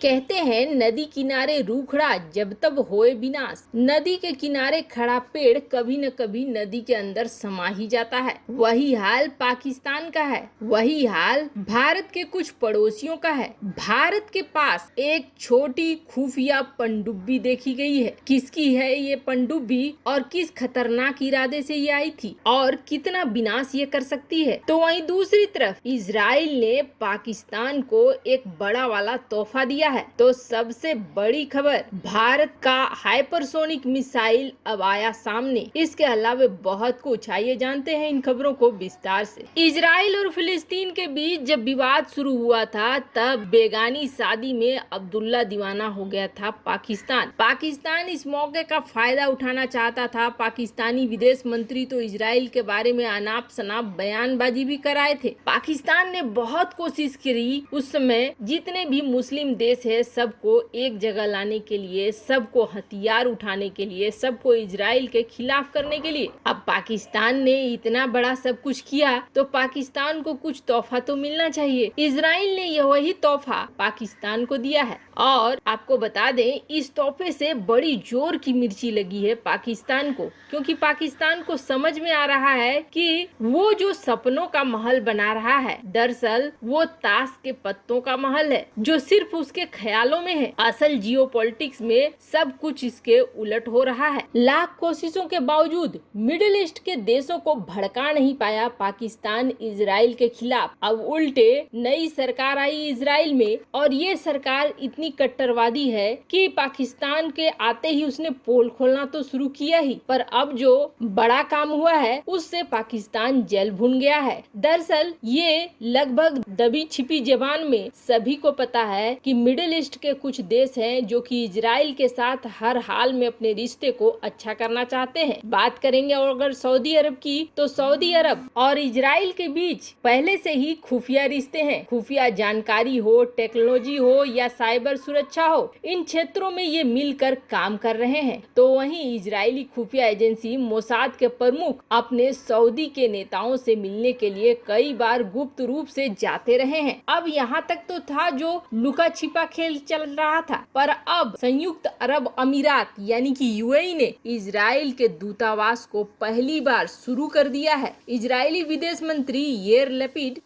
कहते हैं नदी किनारे रूखड़ा जब तब होए विनाश। नदी के किनारे खड़ा पेड़ कभी न कभी नदी के अंदर समा ही जाता है। वही हाल पाकिस्तान का है, वही हाल भारत के कुछ पड़ोसियों का है। भारत के पास एक छोटी खुफिया पनडुब्बी देखी गई है। किसकी है ये पनडुब्बी और किस खतरनाक इरादे से ये आई थी और कितना विनाश ये कर सकती है। तो वहीं दूसरी तरफ इजराइल ने पाकिस्तान को एक बड़ा वाला तोहफा दिया है। तो सबसे बड़ी खबर, भारत का हाइपरसोनिक मिसाइल अब आया सामने। इसके अलावा बहुत कुछ, आइए जानते हैं इन खबरों को विस्तार से। इजराइल और फिलिस्तीन के बीच जब विवाद शुरू हुआ था तब बेगानी शादी में अब्दुल्ला दीवाना हो गया था पाकिस्तान इस मौके का फायदा उठाना चाहता था। पाकिस्तानी विदेश मंत्री तो इजराइल के बारे में अनाप शनाप बयानबाजी भी कराए थे। पाकिस्तान ने बहुत कोशिश करी उस समय जितने भी मुस्लिम देश है सबको एक जगह लाने के लिए, सबको हथियार उठाने के लिए, सबको इजराइल के खिलाफ करने के लिए। अब पाकिस्तान ने इतना बड़ा सब कुछ किया तो पाकिस्तान को कुछ तोहफा तो मिलना चाहिए। इजराइल ने यह वही तोहफा पाकिस्तान को दिया है और आपको बता दें इस तोहफे से बड़ी जोर की मिर्ची लगी है पाकिस्तान को, क्योंकि पाकिस्तान को समझ में आ रहा है कि वो जो सपनों का महल बना रहा है दरअसल वो ताश के पत्तों का महल है जो सिर्फ उसके ख्यालों में है। असल जियोपॉलिटिक्स में सब कुछ इसके उलट हो रहा है। लाख कोशिशों के बावजूद मिडिल ईस्ट के देशों को भड़का नहीं पाया पाकिस्तान इजराइल के खिलाफ। अब उल्टे नई सरकार आई इजराइल में और ये सरकार इतनी कट्टरवादी है कि पाकिस्तान के आते ही उसने पोल खोलना तो शुरू किया ही, पर अब जो बड़ा काम हुआ है उससे पाकिस्तान जल भुन गया है। दरअसल ये लगभग दबी छिपी जबान में सभी को पता है कि मिडिल ईस्ट के कुछ देश हैं जो कि इजराइल के साथ हर हाल में अपने रिश्ते को अच्छा करना चाहते हैं। बात करेंगे और अगर सऊदी अरब की, तो सऊदी अरब और इजराइल के बीच पहले से ही खुफिया रिश्ते हैं। खुफिया जानकारी हो, टेक्नोलॉजी हो या साइबर सुरक्षा हो, इन क्षेत्रों में ये मिलकर काम कर रहे हैं। तो वहीं इजरायली खुफिया एजेंसी मोसाद के प्रमुख अपने सऊदी के नेताओं से मिलने के लिए कई बार गुप्त रूप से जाते रहे हैं। अब यहाँ तक तो था जो लुका छिपा खेल चल रहा था, पर अब संयुक्त अरब अमीरात यानी कि यूएई ने इजराइल के दूतावास को पहली बार शुरू कर दिया है। इजरायली विदेश मंत्री येर लैपिड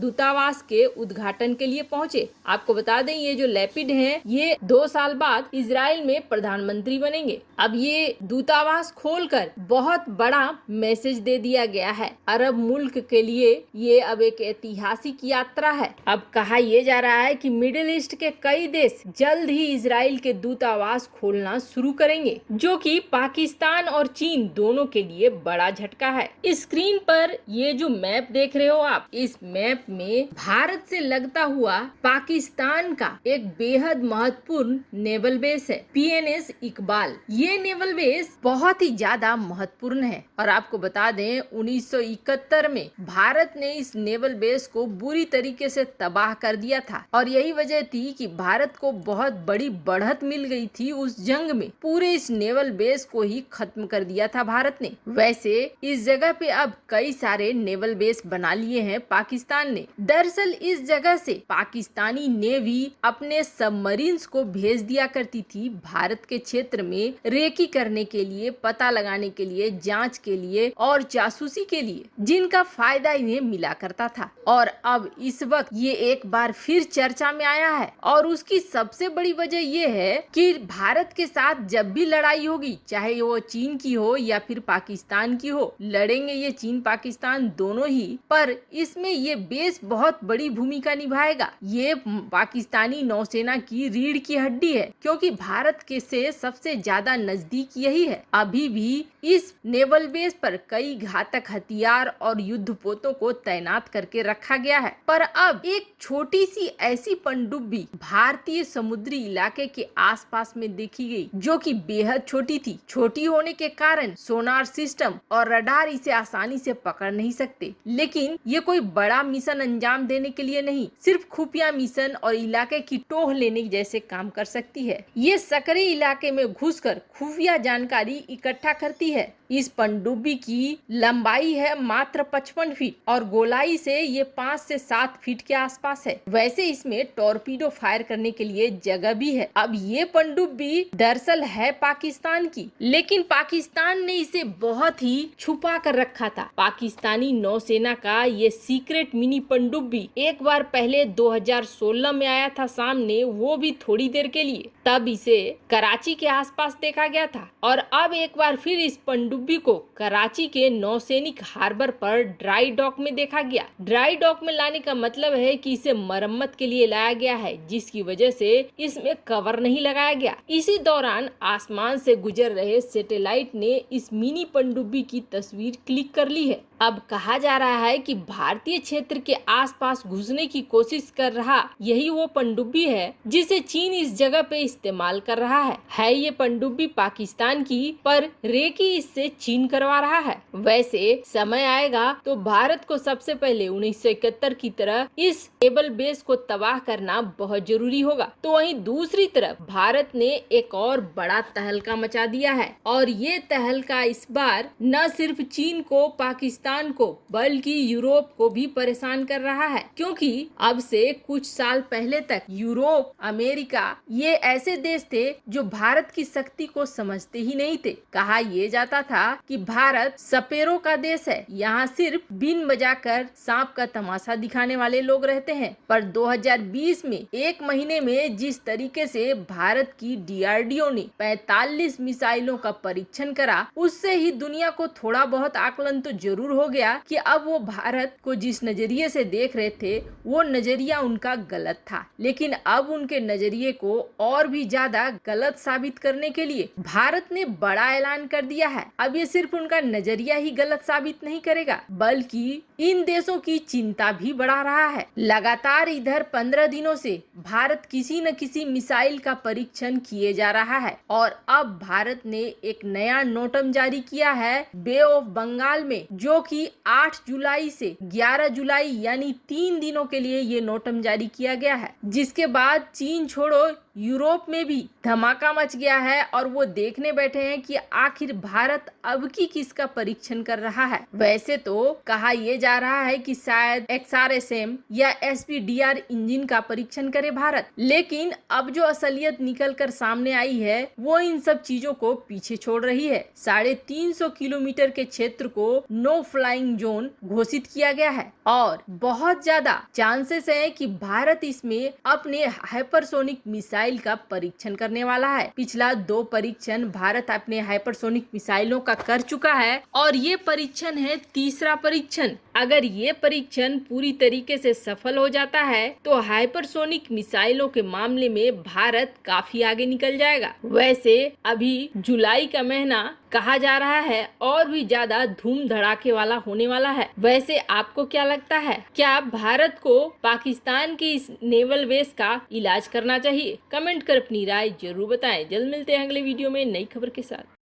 दूतावास के उद्घाटन के लिए पहुंचे। आपको बता दें ये जो लैपिड हैं ये 2 साल बाद इजराइल में प्रधानमंत्री बनेंगे। अब ये दूतावास खोलकर बहुत बड़ा मैसेज दे दिया गया है। अरब मुल्क के लिए ये अब एक ऐतिहासिक यात्रा है। अब कहा यह जा रहा है कि मिडिल ईस्ट के कई देश जल्द ही इजराइल के दूतावास खोलना शुरू करेंगे, जो कि पाकिस्तान और चीन दोनों के लिए बड़ा झटका है। इस स्क्रीन पर ये जो मैप देख रहे हो आप, इस मैप में भारत से लगता हुआ पाकिस्तान का एक बेहद महत्वपूर्ण नेवल बेस है, पीएनएस इकबाल। ये नेवल बेस बहुत ही ज्यादा महत्वपूर्ण है और आपको बता दें 1971 में भारत ने इस नेवल बेस को बुरी तरीके से तबाह कर दिया था और यही वजह थी कि भारत को बहुत बड़ी बढ़त मिल गई थी उस जंग में। पूरे इस नेवल बेस को ही खत्म कर दिया था भारत ने। वैसे इस जगह पे अब कई सारे नेवल बेस बना लिए हैं पाकिस्तान ने। दरअसल इस जगह से पाकिस्तानी नेवी अपने सबमरीन्स को भेज दिया करती थी भारत के क्षेत्र में रेकी करने के लिए, पता लगाने के लिए, जांच के लिए और जासूसी के लिए, जिनका फायदा इन्हें मिला करता था। और अब इस वक्त ये एक बार फिर चर्चा में आया है और उसकी सबसे बड़ी वजह ये है कि भारत के साथ जब भी लड़ाई होगी, चाहे वो चीन की हो या फिर पाकिस्तान की हो, लड़ेंगे ये चीन पाकिस्तान दोनों ही, पर इसमें ये बेस बहुत बड़ी भूमिका निभाएगा। ये पाकिस्तानी नौसेना की रीढ़ की हड्डी है क्योंकि भारत के से सबसे ज्यादा नजदीक यही है। अभी भी इस नेवल बेस पर कई घातक हथियार और युद्धपोतों को तैनात करके रखा गया है, पर अब एक छोटी सी ऐसी पनडुब्बी भारतीय समुद्री इलाके के आसपास में देखी गई जो कि बेहद छोटी थी। छोटी होने के कारण सोनार सिस्टम और रडार इसे आसानी से पकड़ नहीं सकते, लेकिन ये कोई बड़ा मिशन अंजाम देने के लिए नहीं, सिर्फ खुफिया मिशन और इलाके की टोह लेने जैसे काम कर सकती है। ये सकरे इलाके में घुसकर खुफिया जानकारी इकट्ठा करती है। इस पनडुब्बी की लंबाई है मात्र 55 फीट और गोलाई से ये 5 से 7 फीट के आसपास है। वैसे इसमें टॉर्पीडो फायर करने के लिए जगह भी है। अब ये पनडुब्बी दरअसल है पाकिस्तान की, लेकिन पाकिस्तान ने इसे बहुत ही छुपा कर रखा था। पाकिस्तानी नौसेना का ये सीक्रेट मिनी पनडुब्बी एक बार पहले 2016 में आया था सामने, वो भी थोड़ी देर के लिए। तब इसे कराची के आसपास देखा गया था और अब एक बार फिर इस पनडुब्बी को कराची के नौसैनिक हार्बर पर ड्राई डॉक में देखा गया। ड्राई डॉक में लाने का मतलब है कि इसे मरम्मत के लिए लाया गया है, जिसकी वजह से इसमें कवर नहीं लगाया गया। इसी दौरान आसमान से गुजर रहे सैटेलाइट ने इस मिनी पनडुब्बी की तस्वीर क्लिक कर ली है। अब कहा जा रहा है कि भारतीय क्षेत्र के आसपास घुसने की कोशिश कर रहा यही वो पनडुब्बी है जिसे चीन इस जगह पे इस्तेमाल कर रहा है ये पनडुब्बी पाकिस्तान की, पर रेकी इससे चीन करवा रहा है। वैसे समय आएगा तो भारत को सबसे पहले 1971 की तरह इस नेवल बेस को तबाह करना बहुत जरूरी होगा। तो वहीं दूसरी तरफ भारत ने एक और बड़ा तहलका मचा दिया है और ये तहलका इस बार न सिर्फ चीन को, पाकिस्तान को, बल्कि यूरोप को भी परेशान कर रहा है, क्योंकि अब से कुछ साल पहले तक यूरोप, अमेरिका ये ऐसे देश थे जो भारत की शक्ति को समझते ही नहीं थे। कहा यह जाता था कि भारत सपेरों का देश है, यहाँ सिर्फ बीन बजाकर सांप का तमाशा दिखाने वाले लोग रहते हैं। पर 2020 में एक महीने में जिस तरीके से भारत की DRDO ने 45 मिसाइलों का परीक्षण करा, उससे ही दुनिया को थोड़ा बहुत आकलन तो जरूर हो गया कि अब वो भारत को जिस नजरिए से देख रहे थे वो नजरिया उनका गलत था। लेकिन अब उनके नजरिए को और भी ज्यादा गलत साबित करने के लिए भारत ने बड़ा ऐलान कर दिया है। अब ये सिर्फ उनका नजरिया ही गलत साबित नहीं करेगा, बल्कि इन देशों की चिंता भी बढ़ा रहा है। लगातार इधर 15 दिनों से भारत किसी न किसी मिसाइल का परीक्षण किए जा रहा है और अब भारत ने एक नया नोटम जारी किया है बे ऑफ बंगाल में, जो कि 8 जुलाई से 11 जुलाई यानी 3 दिनों के लिए ये नोटम जारी किया गया है, जिसके बाद चीन छोड़ो यूरोप में भी धमाका मच गया है और वो देखने बैठे हैं कि आखिर भारत अब की किसका परीक्षण कर रहा है। वैसे तो कहा यह जा रहा है कि शायद XRSM या SPDR इंजन का परीक्षण करे भारत, लेकिन अब जो असलियत निकल कर सामने आई है वो इन सब चीजों को पीछे छोड़ रही है। 350 किलोमीटर के क्षेत्र को नो फ्लाइंग जोन घोषित किया गया है और बहुत ज्यादा चांसेस है कि भारत इसमें अपने हाइपरसोनिक मिसाइल का परीक्षण करने वाला है। पिछला 2 परीक्षण भारत अपने हाइपरसोनिक मिसाइलों का कर चुका है और ये परीक्षण है तीसरा परीक्षण। अगर ये परीक्षण पूरी तरीके से सफल हो जाता है तो हाइपरसोनिक मिसाइलों के मामले में भारत काफी आगे निकल जाएगा। वैसे अभी जुलाई का महीना कहा जा रहा है और भी ज्यादा धूम धड़ाके वाला होने वाला है। वैसे आपको क्या लगता है, क्या भारत को पाकिस्तान की इस नेवल बेस का इलाज करना चाहिए? कमेंट कर अपनी राय जरूर बताएं। जल्द मिलते हैं अगले वीडियो में नई खबर के साथ।